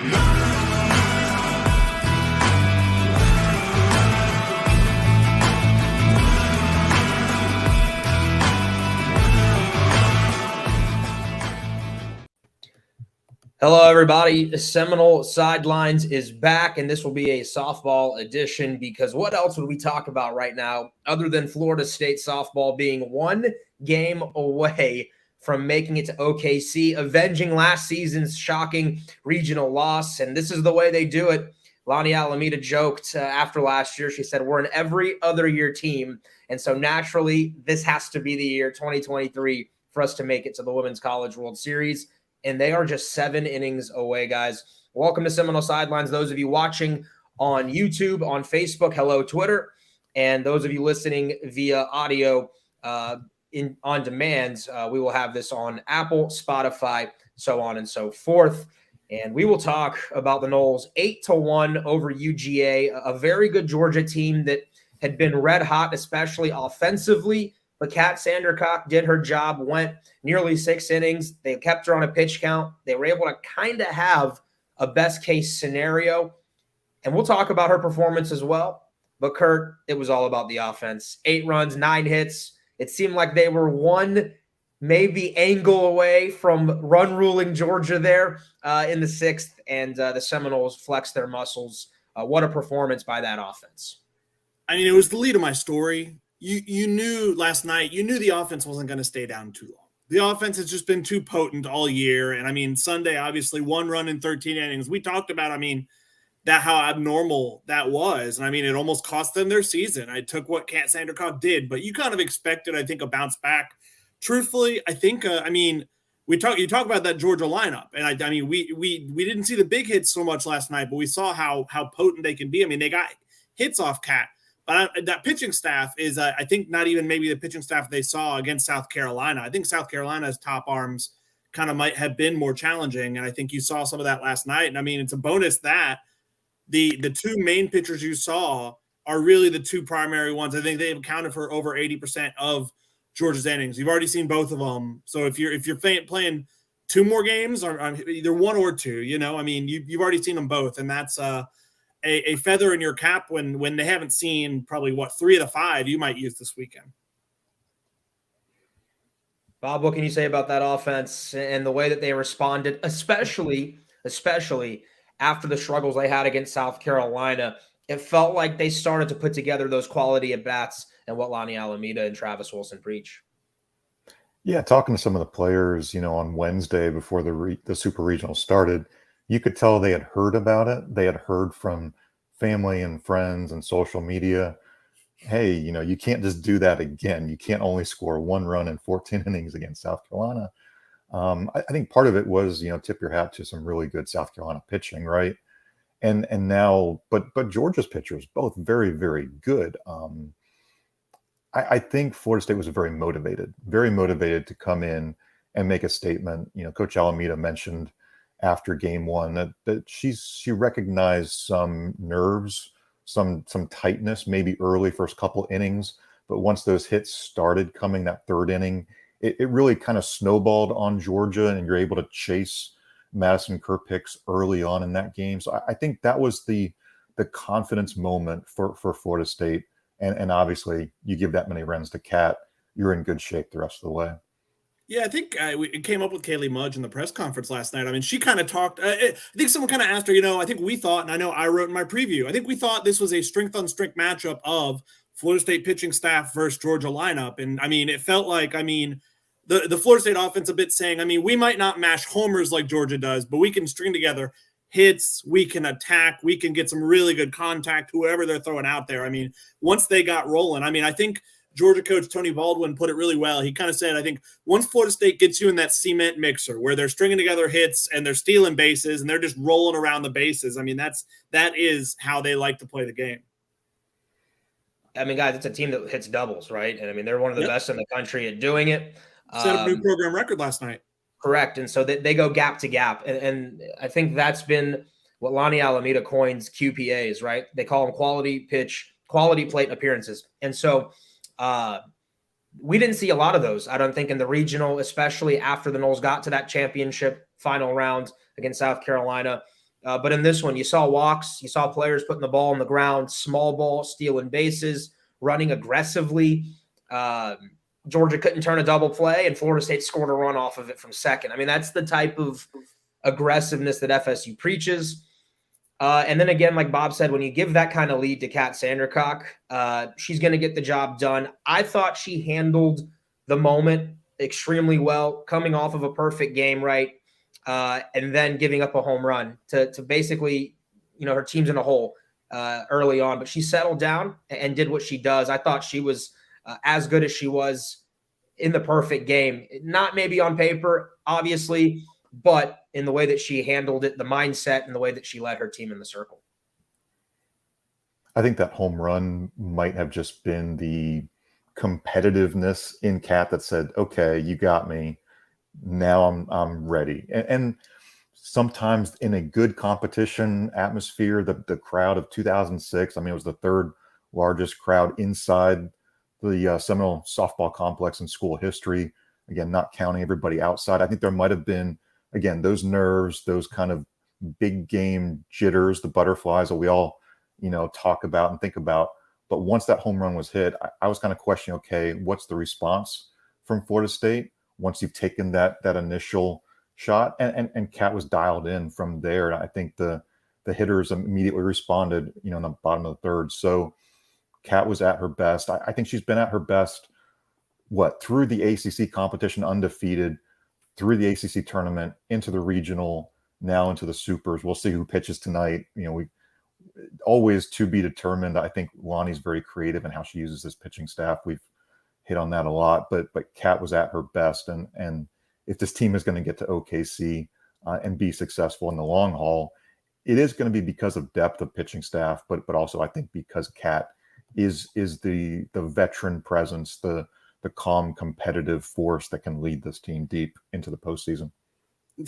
Hello, everybody. Seminole Sidelines is back, and this will be a softball edition because what else would we talk about right now other than Florida State softball being one game away from making it to OKC, avenging last season's shocking regional loss, and this is the way they do it. Lonnie Alameda joked after last year. She said, we're an every other year team, and so naturally, this has to be the year 2023 for us to make it to the Women's College World Series. And they are just 7 innings away, guys. Welcome to Seminole Sidelines. Those of you watching on YouTube, on Facebook, hello, Twitter. And those of you listening via audio on demand, we will have this on Apple, Spotify, so on and so forth. And we will talk about the Noles 8-1 over UGA, a very good Georgia team that had been red hot, especially offensively. But Kat Sandercock did her job, went nearly 6 innings. They kept her on a pitch count. They were able to kind of have a best-case scenario. And we'll talk about her performance as well. But, Kurt, it was all about the offense. 8 runs, 9 hits. It seemed like they were one maybe angle away from run-ruling Georgia there in the 6th. And the Seminoles flexed their muscles. What a performance by that offense. I mean, it was the lead of my story. You knew last night, you knew the offense wasn't going to stay down too long. The offense has just been too potent all year. And I mean, Sunday, obviously 1 run in 13 innings. We talked about, that how abnormal that was. And I mean, it almost cost them their season. I took what Kat Sandercock did, but you kind of expected, I think, a bounce back. Truthfully, I think, you talk about that Georgia lineup. And I mean, we didn't see the big hits so much last night, but we saw how potent they can be. I mean, they got hits off Kat. But that pitching staff is, I think, not even maybe the pitching staff they saw against South Carolina. I think South Carolina's top arms kind of might have been more challenging, and I think you saw some of that last night. And, I mean, it's a bonus that the 2 main pitchers you saw are really the 2 primary ones. I think they've accounted for over 80% of Georgia's innings. You've already seen both of them. So if you're playing 2 more games, or either 1 or 2, you've already seen them both, and that's a feather in your cap when they haven't seen probably 3 of the 5 you might use this weekend. Bob, what can you say about that offense and the way that they responded, especially after the struggles they had against South Carolina? It felt like they started to put together those quality at-bats and what Lonnie Alameda and Travis Wilson preach. Yeah, talking to some of the players, on Wednesday before the Super Regional started, you could tell they had heard about it. They had heard from family and friends and social media, hey, you can't just do that again. You can't only score 1 run in 14 innings against South Carolina. I think part of it was, tip your hat to some really good South Carolina pitching, right? And now, but Georgia's pitchers, both very, very good. I think Florida State was very motivated to come in and make a statement. Coach Alameda mentioned after game 1 that she recognized some nerves, some tightness, maybe early first couple innings, but once those hits started coming that 3rd inning, it really kind of snowballed on Georgia, and you're able to chase Madison Kerr picks early on in that game. So I think that was the confidence moment for Florida State, and obviously you give that many runs to Kat, you're in good shape the rest of the way. Yeah, I think it came up with Kaylee Mudge in the press conference last night. I mean, she kind of talked. I think someone kind of asked her, I think we thought, and I know I wrote in my preview, I think we thought this was a strength-on-strength matchup of Florida State pitching staff versus Georgia lineup. And, it felt like, the Florida State offense a bit saying, we might not mash homers like Georgia does, but we can string together hits, we can attack, we can get some really good contact, whoever they're throwing out there. Once they got rolling, I think – Georgia coach Tony Baldwin put it really well. He kind of said, I think once Florida State gets you in that cement mixer where they're stringing together hits and they're stealing bases and they're just rolling around the bases, that is how they like to play the game. Guys, it's a team that hits doubles, right? And they're one of the best in the country at doing it. Set a new program record last night. Correct. And so they go gap to gap. And I think that's been what Lonnie Alameda coins QPAs, right? They call them quality plate appearances. And so we didn't see a lot of those, I don't think, in the regional, especially after the Noles got to that championship final round against South Carolina. But in this one, you saw walks, you saw players putting the ball on the ground, small ball, stealing bases, running aggressively. Georgia couldn't turn a double play, and Florida State scored a run off of it from second. I mean, that's the type of aggressiveness that FSU preaches. And then again, like Bob said, when you give that kind of lead to Kat Sandercock, she's going to get the job done. I thought she handled the moment extremely well, coming off of a perfect game, right? And then giving up a home run to basically, her team's in a hole early on. But she settled down and did what she does. I thought she was as good as she was in the perfect game. Not maybe on paper, obviously, but in the way that she handled it, the mindset, and the way that she led her team in the circle. I think that home run might have just been the competitiveness in Kat that said, okay, you got me. Now I'm ready. And sometimes in a good competition atmosphere, the crowd of 2006, I mean, it was the third largest crowd inside the Seminole softball complex in school history. Again, not counting everybody outside. I think there might have been, again, those nerves, those kind of big game jitters, the butterflies that we all, talk about and think about. But once that home run was hit, I was kind of questioning, okay, what's the response from Florida State once you've taken that initial shot? And Kat was dialed in from there. And I think the hitters immediately responded, in the bottom of the third. So Kat was at her best. I think she's been at her best, through the ACC competition, undefeated, through the ACC tournament, into the regional, now into the supers. We'll see who pitches tonight. We always to be determined. I think Lonnie's very creative in how she uses this pitching staff. We've hit on that a lot, but Kat was at her best. And if this team is going to get to OKC and be successful in the long haul, it is going to be because of depth of pitching staff, but also I think because Kat is the veteran presence, the calm competitive force that can lead this team deep into the postseason.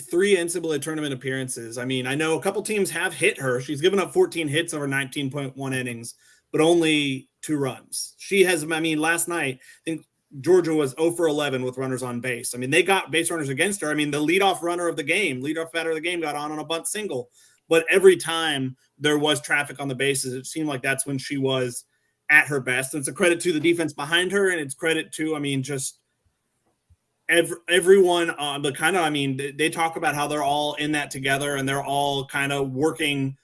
3 NCAA tournament appearances. I mean, I know a couple teams have hit her. She's given up 14 hits over 19.1 innings, but only 2 runs. She has, last night, I think Georgia was 0 for 11 with runners on base. I mean, they got base runners against her. I mean, the leadoff batter of the game got on a bunt single. But every time there was traffic on the bases, it seemed like that's when she was at her best. And it's a credit to the defense behind her, and it's credit to, just everyone on the kind of, they talk about how they're all in that together and they're all kind of working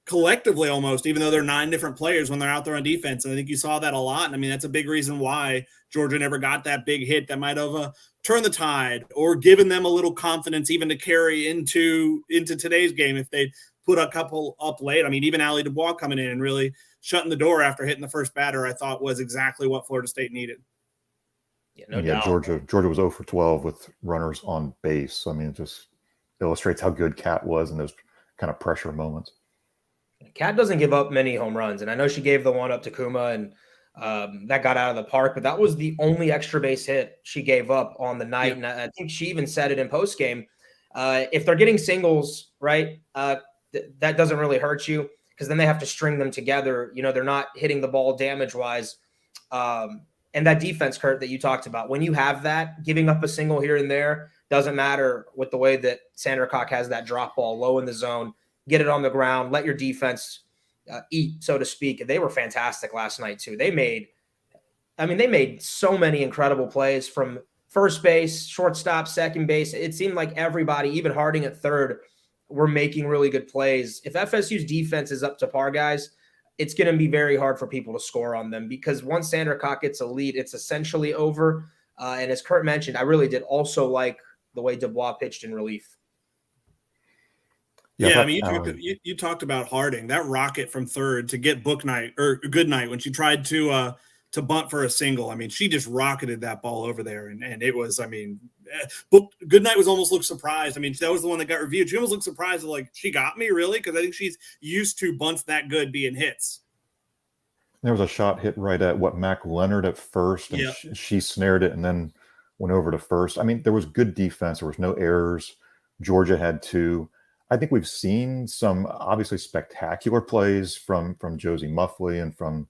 collectively almost, even though they're 9 different players when they're out there on defense. And I think you saw that a lot. And that's a big reason why Georgia never got that big hit that might have turned the tide or given them a little confidence even to carry into today's game if they put a couple up late. Even Allie Dubois coming in and really shutting the door after hitting the first batter, I thought was exactly what Florida State needed. Yeah, no doubt. Georgia was 0 for 12 with runners on base. It just illustrates how good Kat was in those kind of pressure moments. Kat doesn't give up many home runs, and I know she gave the one up to Kuma, and that got out of the park, but that was the only extra base hit she gave up on the night. Yeah. And I think she even said it in postgame. If they're getting singles, right, that doesn't really hurt you because then they have to string them together. They're not hitting the ball damage-wise. And that defense, Kurt, that you talked about, when you have that, giving up a single here and there doesn't matter with the way that Sandercock has that drop ball low in the zone. Get it on the ground, let your defense eat, so to speak. They were fantastic last night, too. They made so many incredible plays from first base, shortstop, second base. It seemed like everybody, even Harding at third, were making really good plays. If FSU's defense is up to par, guys, it's going to be very hard for people to score on them because once Sandercock gets a lead, it's essentially over. And as Kurt mentioned, I really did also like the way Dubois pitched in relief. Yeah, you talked about Harding, that rocket from third to get Goodnight when she tried to bunt for a single. She just rocketed that ball over there, and it was, Goodnight was almost looked surprised. That was the one that got reviewed. She almost looked surprised, like, she got me, really? Because I think she's used to bunts that good being hits. There was a shot hit right at Mac Leonard at first, and she snared it and then went over to first. There was good defense. There was no errors. Georgia had 2. I think we've seen some obviously spectacular plays from Josie Muffley and from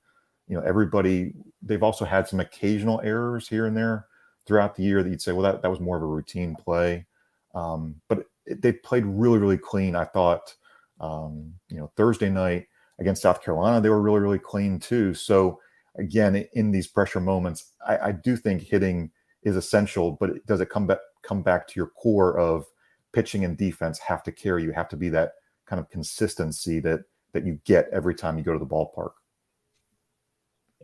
everybody. They've also had some occasional errors here and there throughout the year that you'd say, well, that was more of a routine play. But they played really, really clean. I thought Thursday night against South Carolina, they were really, really clean too. So again, in these pressure moments, I do think hitting is essential, but does it come back to your core of pitching and defense have to carry you, have to be that kind of consistency that you get every time you go to the ballpark.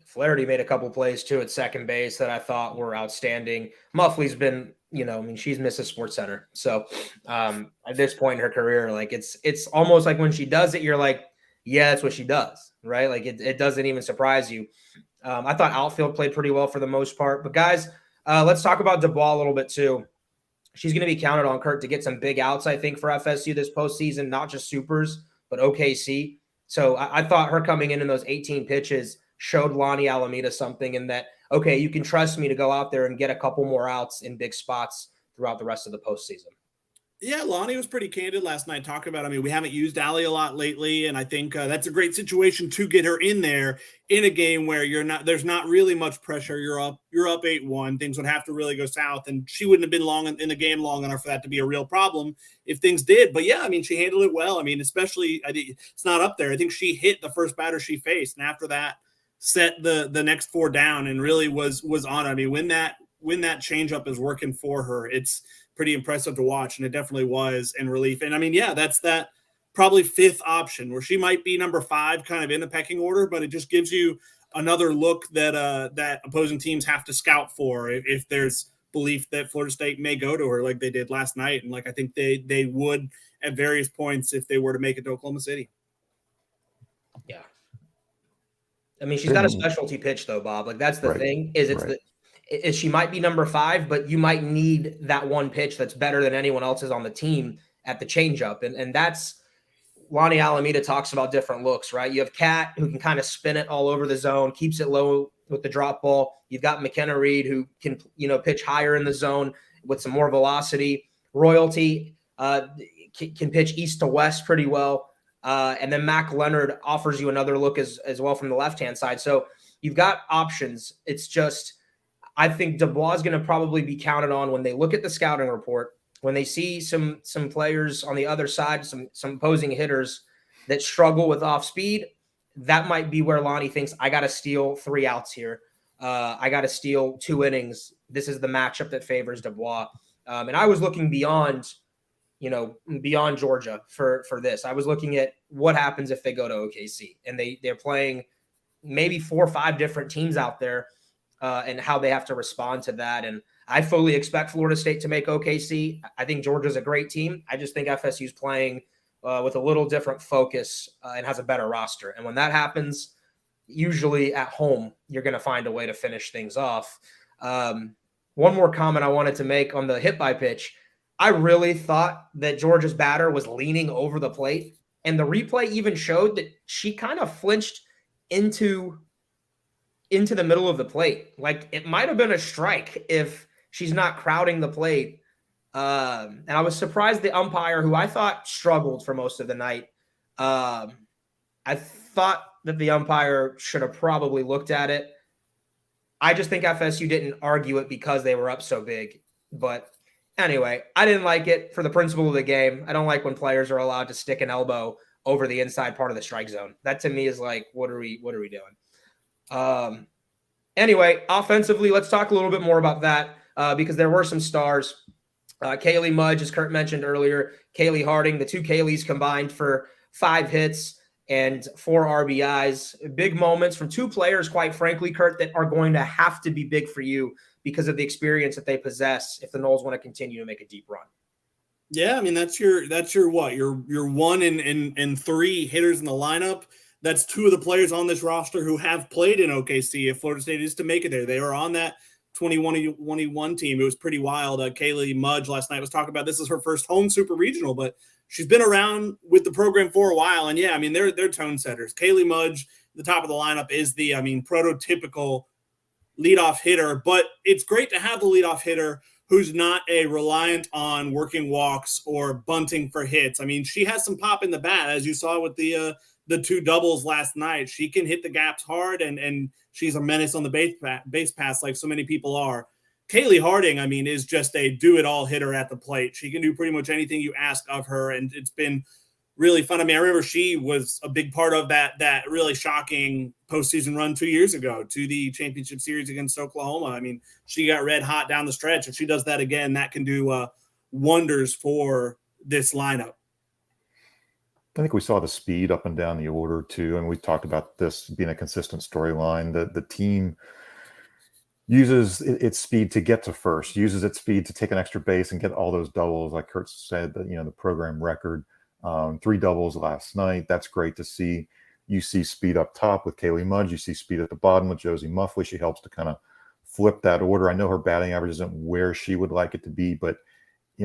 Flaherty made a couple plays too at second base that I thought were outstanding. Muffley's been, she's Mrs. Sports Center. So at this point in her career, like it's almost like when she does it, you're like, yeah, that's what she does, right? Like it doesn't even surprise you. I thought outfield played pretty well for the most part. But guys, let's talk about Dubois a little bit too. She's going to be counted on, Kurt, to get some big outs, I think, for FSU this postseason, not just supers, but OKC. So I thought her coming in those 18 pitches showed Lonnie Alameda something in that, okay, you can trust me to go out there and get a couple more outs in big spots throughout the rest of the postseason. Yeah, Lonnie was pretty candid last night talking about, we haven't used Allie a lot lately, and I think that's a great situation to get her in there in a game where there's not really much pressure. You're up 8-1. Things would have to really go south, and she wouldn't have been long in the game long enough for that to be a real problem if things did. But yeah, she handled it well. Especially, I think it's not up there. I think she hit the first batter she faced, and after that, set the next 4 down and really was on it. When that changeup is working for her, it's pretty impressive to watch, and it definitely was in relief. And that's that probably 5th option where she might be number 5 kind of in the pecking order, but it just gives you another look that opposing teams have to scout for if there's belief that Florida State may go to her like they did last night, and like I think they would at various points if they were to make it to Oklahoma City. Yeah. She's got a specialty pitch though, Bob. Like that's the thing is she might be number 5, but you might need that one pitch that's better than anyone else's on the team at the changeup. And that's Lonnie Alameda talks about different looks, right? You have Kat who can kind of spin it all over the zone, keeps it low with the drop ball. You've got McKenna Reed who can, pitch higher in the zone with some more velocity. Royalty can pitch east to west pretty well. And then Mac Leonard offers you another look as well from the left-hand side. So you've got options. It's just, I think Dubois is going to probably be counted on when they look at the scouting report, when they see some players on the other side, some opposing hitters that struggle with off speed. That might be where Lonnie thinks, I got to steal 3 outs here. I got to steal 2 innings. This is the matchup that favors Dubois. And I was looking beyond Georgia for this. I was looking at what happens if they go to OKC and they're playing maybe 4 or 5 different teams out there. And how they have to respond to that. And I fully expect Florida State to make OKC. I think Georgia's a great team. I just think FSU's playing with a little different focus and has a better roster. And when that happens, usually at home, you're going to find a way to finish things off. One more comment I wanted to make on the hit by pitch. I really thought that Georgia's batter was leaning over the plate. And the replay even showed that she kind of flinched into the middle of the plate. Like it might have been a strike if she's not crowding the plate. And I was surprised the umpire, who I thought struggled for most of the night. I thought that the umpire should have probably looked at it. I just think FSU didn't argue it because they were up so big. But anyway, I didn't like it for the principle of the game. I don't like when players are allowed to stick an elbow over the inside part of the strike zone. That to me is like, what are we doing? Anyway, offensively, let's talk a little bit more about that because there were some stars. Kaylee Mudge, as Kurt mentioned earlier, Kaylee Harding, the 2 Kayleys combined for 5 hits and 4 RBIs. Big moments from 2 players, quite frankly, Kurt, that are going to have to be big for you because of the experience that they possess if the Noles want to continue to make a deep run. Yeah, that's your what? Your 1 and 3 hitters in the lineup. That's 2 of the players on this roster who have played in OKC. If Florida State is to make it there, they were on that 2021 team. It was pretty wild. Kaylee Mudge last night was talking about this is her first home super regional, but she's been around with the program for a while. And yeah, they're tone setters. Kaylee Mudge, the top of the lineup, is the prototypical leadoff hitter. But it's great to have the leadoff hitter who's not a reliant on working walks or bunting for hits. She has some pop in the bat, as you saw with the 2 doubles last night. She can hit the gaps hard, and she's a menace on the base pass like so many people are. Kaylee Harding, is just a do-it-all hitter at the plate. She can do pretty much anything you ask of her, and it's been really fun. I mean, I remember she was a big part of that really shocking postseason run 2 years ago to the championship series against Oklahoma. I mean, she got red hot down the stretch. If she does that again, that can do wonders for this lineup. I think we saw the speed up and down the order too, and we talked about this being a consistent storyline. The team uses its speed to get to first, uses its speed to take an extra base and get all those doubles. Like Kurt said, that the program record, 3 doubles last night. That's great to see. You see speed up top with Kaylee Mudge. You see speed at the bottom with Josie Muffley. She helps to kind of flip that order. I know her batting average isn't where she would like it to be, but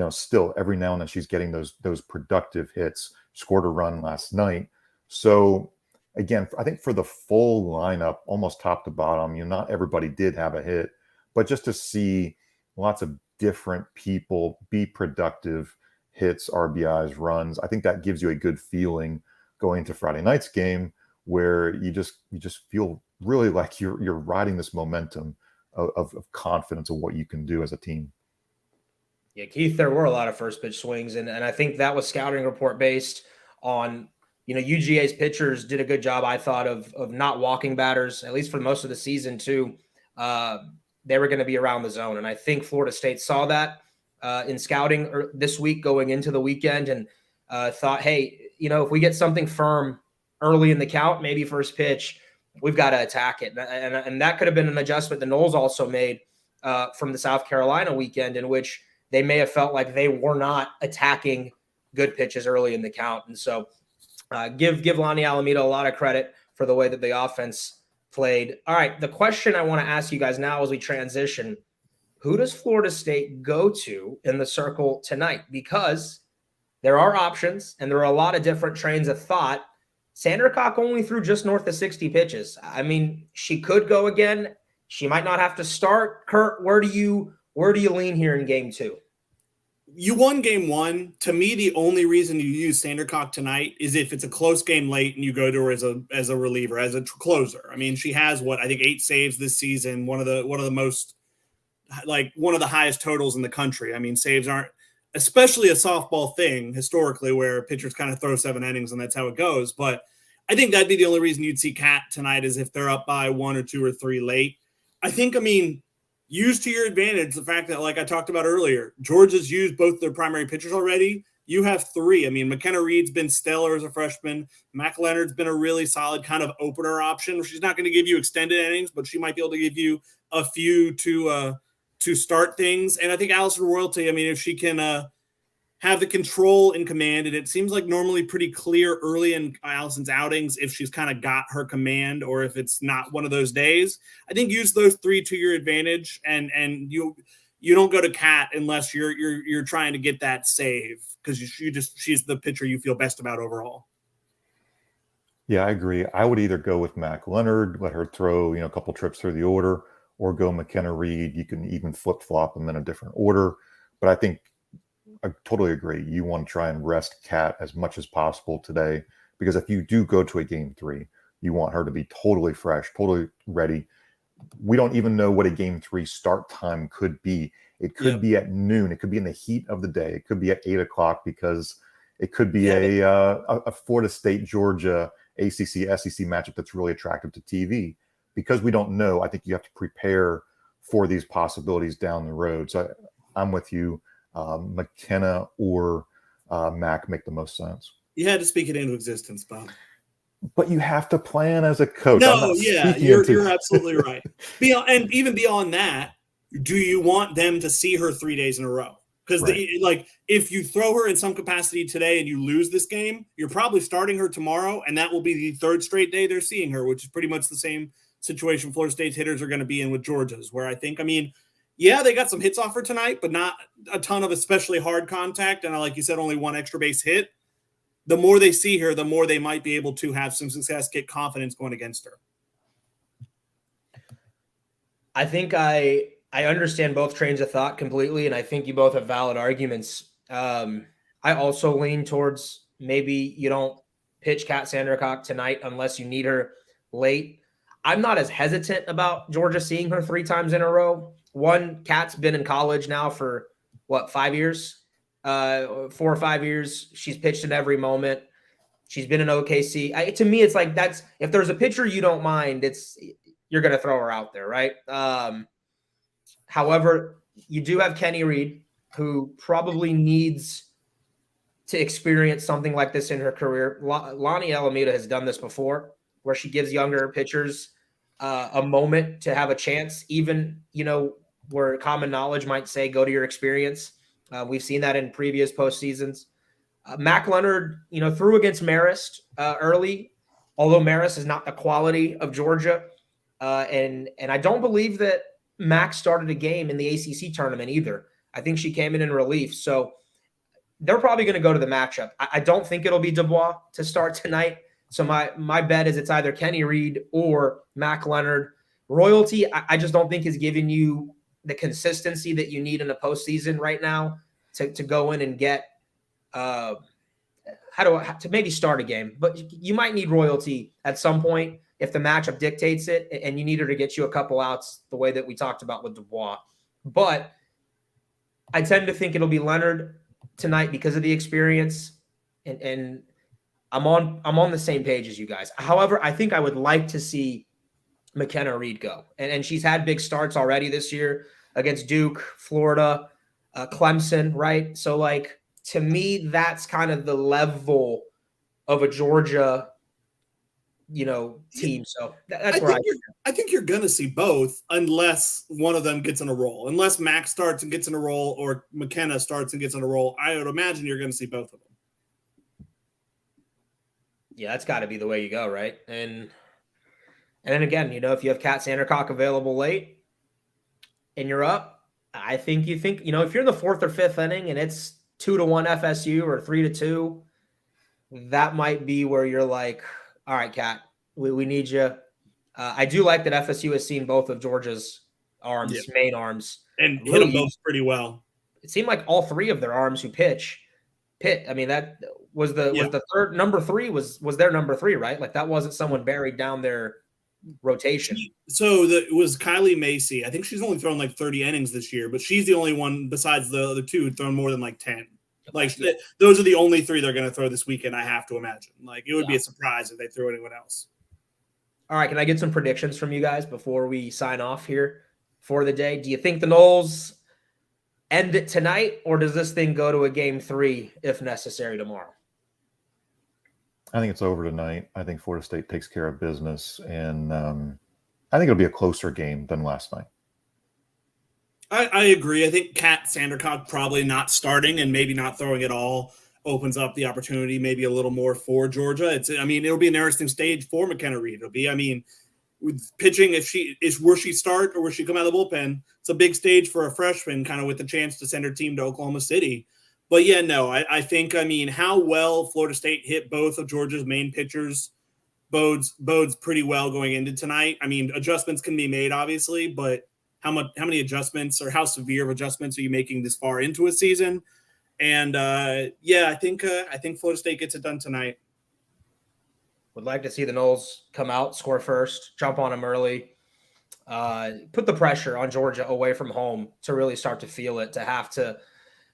still every now and then she's getting those productive hits. Scored a run last night. So again, I think for the full lineup, almost top to bottom, not everybody did have a hit, but just to see lots of different people be productive, hits, RBIs, runs, I think that gives you a good feeling going into Friday night's game, where you just feel really like you're riding this momentum of confidence of what you can do as a team. Yeah, Keith, there were a lot of first pitch swings, and I think that was scouting report based on, UGA's pitchers did a good job, I thought, of not walking batters, at least for most of the season too. They were going to be around the zone, and I think Florida State saw that in scouting this week going into the weekend, and thought, hey, if we get something firm early in the count, maybe first pitch, we've got to attack it. And that could have been an adjustment the Noles also made from the South Carolina weekend, in which they may have felt like they were not attacking good pitches early in the count. And so give Lonnie Alameda a lot of credit for the way that the offense played. All right, the question I want to ask you guys now as we transition, who does Florida State go to in the circle tonight? Because there are options and there are a lot of different trains of thought. Sandercock only threw just north of 60 pitches. I mean, she could go again. She might not have to start. Kurt, where do you lean here in game 2? You won game 1. To me, the only reason you use Sandercock tonight is if it's a close game late and you go to her as a reliever, as a closer. I mean, she has 8 saves this season, one of the most, one of the highest totals in the country. I mean, saves aren't especially a softball thing historically, where pitchers kind of throw 7 innings and that's how it goes. But I think that'd be the only reason you'd see Kat tonight, is if they're up by 1 or 2 or 3 late. Use to your advantage the fact that, like I talked about earlier, Georgia's used both their primary pitchers already. You have 3. I mean, McKenna Reed's been stellar as a freshman. Mac Leonard's been a really solid kind of opener option. She's not going to give you extended innings, but she might be able to give you a few to start things. And I think Allison Royalty, if she can have the control and command, and it seems like normally pretty clear early in Allison's outings if she's kind of got her command, or if it's not one of those days. I think use those 3 to your advantage, and you don't go to Kat unless you're trying to get that save, because she's the pitcher you feel best about overall. Yeah, I agree. I would either go with Mac Leonard, let her throw a couple trips through the order, or go McKenna Reed. You can even flip-flop them in a different order. But I think I totally agree. You want to try and rest Kat as much as possible today, because if you do go to a game 3, you want her to be totally fresh, totally ready. We don't even know what a game 3 start time could be. It could be at noon. It could be in the heat of the day. It could be at 8 o'clock, because it could be a Florida State, Georgia, ACC, SEC matchup that's really attractive to TV. Because we don't know, I think you have to prepare for these possibilities down the road. So I'm with you. McKenna or Mac make the most sense. You had to speak it into existence, Bob. But you have to plan as a coach. No, you're absolutely right. And even beyond that, do you want them to see her 3 days in a row? Because if you throw her in some capacity today and you lose this game, you're probably starting her tomorrow, and that will be the 3rd straight day they're seeing her, which is pretty much the same situation Florida State's hitters are going to be in with Georgia's, where I think, they got some hits off her tonight, but not a ton of especially hard contact. And like you said, only 1 extra base hit. The more they see her, the more they might be able to have some success, get confidence going against her. I think I understand both trains of thought completely, and I think you both have valid arguments. I also lean towards maybe you don't pitch Kat Sandercock tonight unless you need her late. I'm not as hesitant about Georgia seeing her 3 times in a row. One, Kat's been in college now for 5 years, 4 or 5 years. She's pitched in every moment. She's been in OKC. To me, it's like that's if there's a pitcher you don't mind, you're going to throw her out there, right? However, you do have Kenny Reed, who probably needs to experience something like this in her career. Lonnie Alameda has done this before, where she gives younger pitchers a moment to have a chance, even, where common knowledge might say, go to your experience. We've seen that in previous postseasons. Mac Leonard, threw against Marist early, although Marist is not the quality of Georgia. And I don't believe that Mac started a game in the ACC tournament either. I think she came in relief. So they're probably going to go to the matchup. I don't think it'll be Dubois to start tonight. So my bet is it's either Kenny Reed or Mac Leonard. Royalty, I just don't think is giving you the consistency that you need in a postseason right now to go in and get to maybe start a game. But you might need Royalty at some point if the matchup dictates it, and you need her to get you a couple outs the way that we talked about with Dubois. But I tend to think it'll be Leonard tonight because of the experience, and I'm on the same page as you guys. However, I think I would like to see McKenna Reed go, and she's had big starts already this year against Duke, Florida, Clemson, right? So, like, to me, that's kind of the level of a Georgia, team. So that's where I think you're going to see both unless one of them gets in a roll. Unless Mac starts and gets in a roll or McKenna starts and gets in a roll, I would imagine you're going to see both of them. Yeah, that's got to be the way you go, right? And then again, if you have Kat Sandercock available late and you're up, I think if you're in the fourth or fifth inning and it's 2-1 FSU or 3-2, that might be where you're like, all right, Kat, we need you. I do like that FSU has seen both of Georgia's arms, main arms. And hit them both pretty well. It seemed like all three of their arms who pitch. I mean, that was the third number three was their number three, right? Like that wasn't someone buried down their rotation. So it was Kylie Macy. I think she's only thrown like 30 innings this year, but she's the only one besides the other two thrown more than like 10. Like those are the only three they're going to throw this weekend, I have to imagine. Like it would be a surprise if they threw anyone else. All right, can I get some predictions from you guys before we sign off here for the day? Do you think the Noles end it tonight, or does this thing go to a game 3 if necessary tomorrow? I think it's over tonight. I think Florida State takes care of business, and I think it'll be a closer game than last night. I agree. I think Kat Sandercock probably not starting and maybe not throwing at all opens up the opportunity maybe a little more for Georgia. It'll be an interesting stage for McKenna Reed. With pitching, will she start or will she come out of the bullpen? It's a big stage for a freshman, kind of with the chance to send her team to Oklahoma City. But I think how well Florida State hit both of Georgia's main pitchers bodes pretty well going into tonight. Adjustments can be made, obviously, but how many adjustments or how severe of adjustments are you making this far into a season? And I think Florida State gets it done tonight. Would like to see the Noles come out, score first, jump on them early, put the pressure on Georgia away from home to really start to feel it, to have to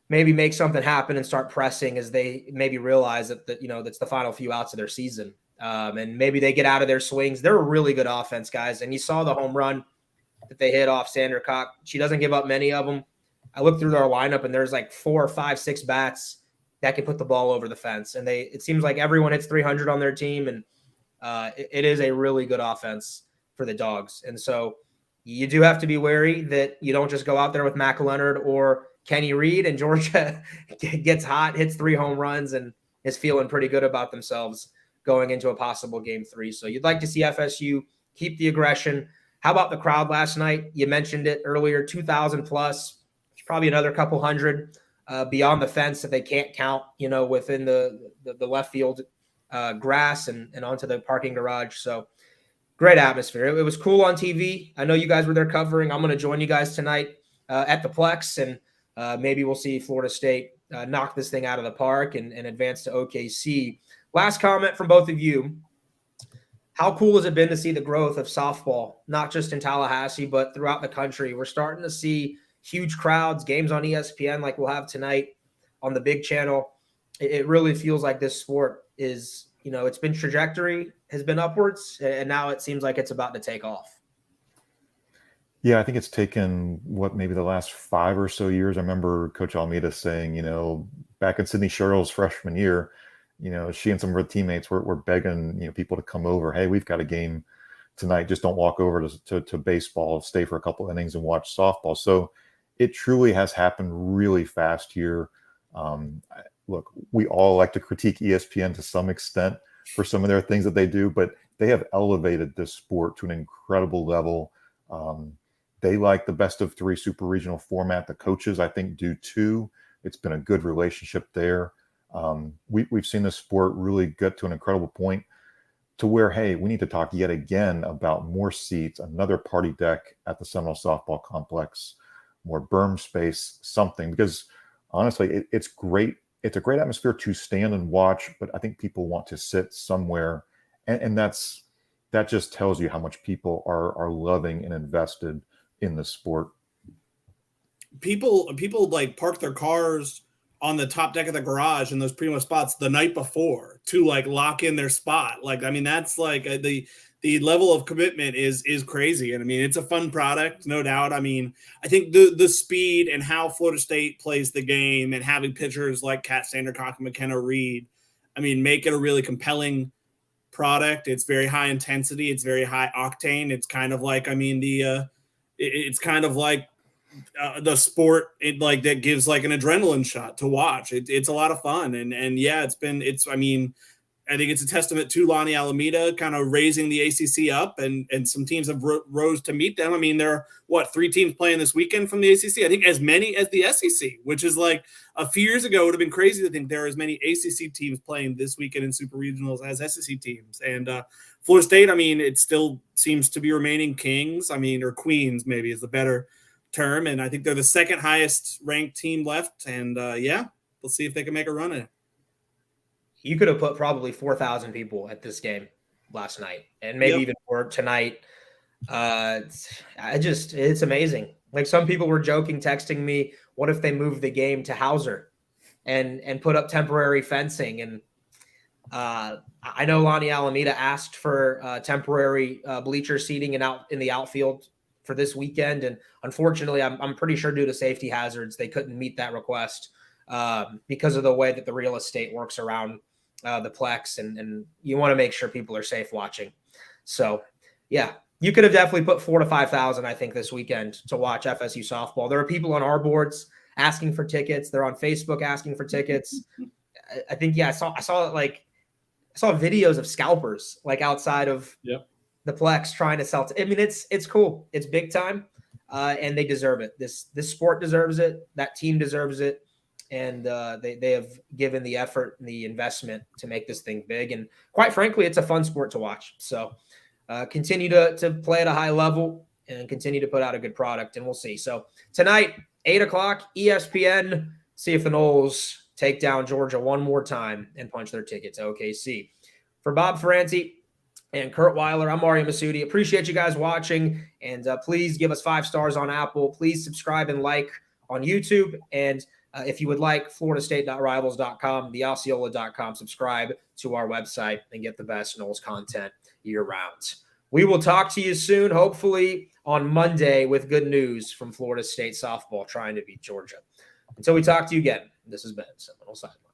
maybe make something happen and start pressing as they maybe realize that that's the final few outs of their season. And maybe they get out of their swings. They're a really good offense, guys. And you saw the home run that they hit off Sandercock. She doesn't give up many of them. I looked through their lineup and there's like 4, 5, 6 bats that can put the ball over the fence. And it seems like everyone hits 300 on their team. And it is a really good offense for the Dogs. And so you do have to be wary that you don't just go out there with Mac Leonard or Kenny Reed and Georgia gets hot, hits 3 home runs, and is feeling pretty good about themselves going into a possible game 3. So you'd like to see FSU keep the aggression. How about the crowd last night? You mentioned it earlier, 2,000 plus. There's probably another couple hundred beyond the fence that they can't count, within the left field grass and onto the parking garage. So great atmosphere. It was cool on TV. I know you guys were there covering. I'm going to join you guys tonight at the Plex, and maybe we'll see Florida State knock this thing out of the park and advance to OKC. Last comment from both of you. How cool has it been to see the growth of softball, not just in Tallahassee, but throughout the country? We're starting to see huge crowds, games on ESPN like we'll have tonight on the big channel. It really feels like this sport is It's been trajectory has been upwards, and now it seems like it's about to take off. Yeah, I think it's taken maybe the last 5 or so years. I remember Coach Almeida saying, back in Sydney Sherrill's freshman year, she and some of her teammates were begging, people to come over. Hey, we've got a game tonight. Just don't walk over to baseball. Stay for a couple innings and watch softball. So it truly has happened really fast here. Look, we all like to critique ESPN to some extent for some of their things that they do, but they have elevated this sport to an incredible level. They like the best of 3 super regional format. The coaches, I think, do too. It's been a good relationship there. We've seen the sport really get to an incredible point to where, hey, we need to talk yet again about more seats, another party deck at the Seminole Softball Complex, more berm space, something, because honestly, it's great. It's a great atmosphere to stand and watch, but I think people want to sit somewhere. And that just tells you how much people are loving and invested in the sport. People like park their cars on the top deck of the garage in those primo spots the night before to like lock in their spot. Like, I mean, that's like the level of commitment is crazy. And I mean, it's a fun product, no doubt. I mean, I think the speed and how Florida State plays the game and having pitchers like Kat Sandercock and McKenna Reed, I mean, make it a really compelling product. It's very high intensity. It's very high octane. It's kind of like, I mean, it's kind of like the sport that gives like an adrenaline shot to watch. It's a lot of fun. And yeah, I mean, I think it's a testament to Lonnie Alameda kind of raising the ACC up, and some teams have rose to meet them. I mean, there are 3 teams playing this weekend from the ACC? I think as many as the SEC, which is like a few years ago, it would have been crazy to think there are as many ACC teams playing this weekend in super regionals as SEC teams. And Florida State, I mean, it still seems to be remaining kings. I mean, or queens maybe is the better term. And I think they're the second highest ranked team left. And yeah, we'll see if they can make a run at it. You could have put probably 4,000 people at this game last night, and maybe even more tonight. It's amazing. Like, some people were joking, texting me, what if they move the game to Hauser and put up temporary fencing? And I know Lonnie Alameda asked for temporary bleacher seating in the outfield for this weekend. And unfortunately, I'm pretty sure due to safety hazards, they couldn't meet that request because of the way that the real estate works around the Plex. And you want to make sure people are safe watching. So, yeah, you could have definitely put 4,000 to 5,000, I think, this weekend to watch FSU softball. There are people on our boards asking for tickets. They're on Facebook asking for tickets. I think, I saw videos of scalpers like outside of the Plex trying to sell. I mean, it's cool. It's big time, and they deserve it. This sport deserves it. That team deserves it, and they have given the effort and the investment to make this thing big. And quite frankly, it's a fun sport to watch. So continue to play at a high level and continue to put out a good product, and we'll see. So tonight, 8:00, ESPN. See if the Noles take down Georgia one more time and punch their ticket to OKC. For Bob Ferranti and Kurt Weiler, I'm Mario Masudi. Appreciate you guys watching, and please give us 5 stars on Apple. Please subscribe and like on YouTube, and if you would like, floridastate.rivals.com, theosceola.com, subscribe to our website and get the best Noles content year-round. We will talk to you soon, hopefully on Monday, with good news from Florida State softball trying to beat Georgia. Until we talk to you again, this has been Seminole Sidelines.